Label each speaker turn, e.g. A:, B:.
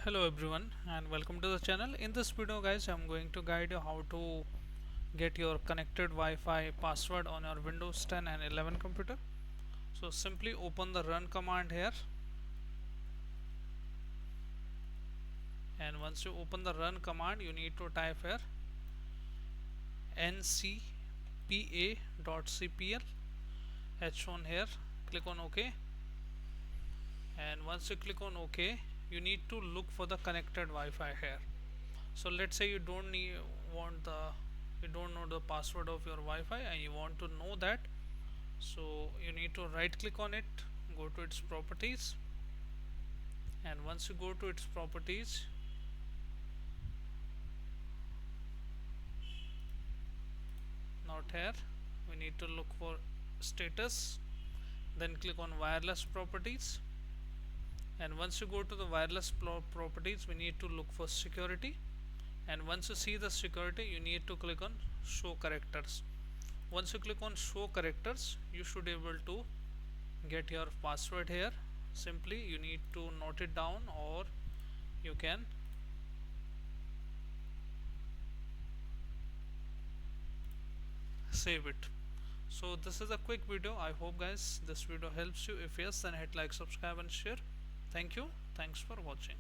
A: Hello everyone and welcome to the channel. In this video guys, I'm going to guide you how to get your connected Wi-Fi password on your Windows 10 and 11 computer. So simply open the run command here, and once you open the run command you need to type here ncpa.cpl h1 here, click on OK, and once you click on OK you need to look for the connected Wi-Fi here. So let's say you don't know the password of your Wi-Fi and you want to know that. So you need to right click on it, go to its properties, and once you go to its properties, not here, we need to look for status, then click on wireless properties, and once you go to the wireless properties we need to look for security, and once you see the security you need to click on show characters. Once you click on show characters you should be able to get your password here. Simply you need to note it down, or you can save it. So this is a quick video. I hope guys this video helps you. If yes, then hit like, subscribe and share. Thank you. Thanks for watching.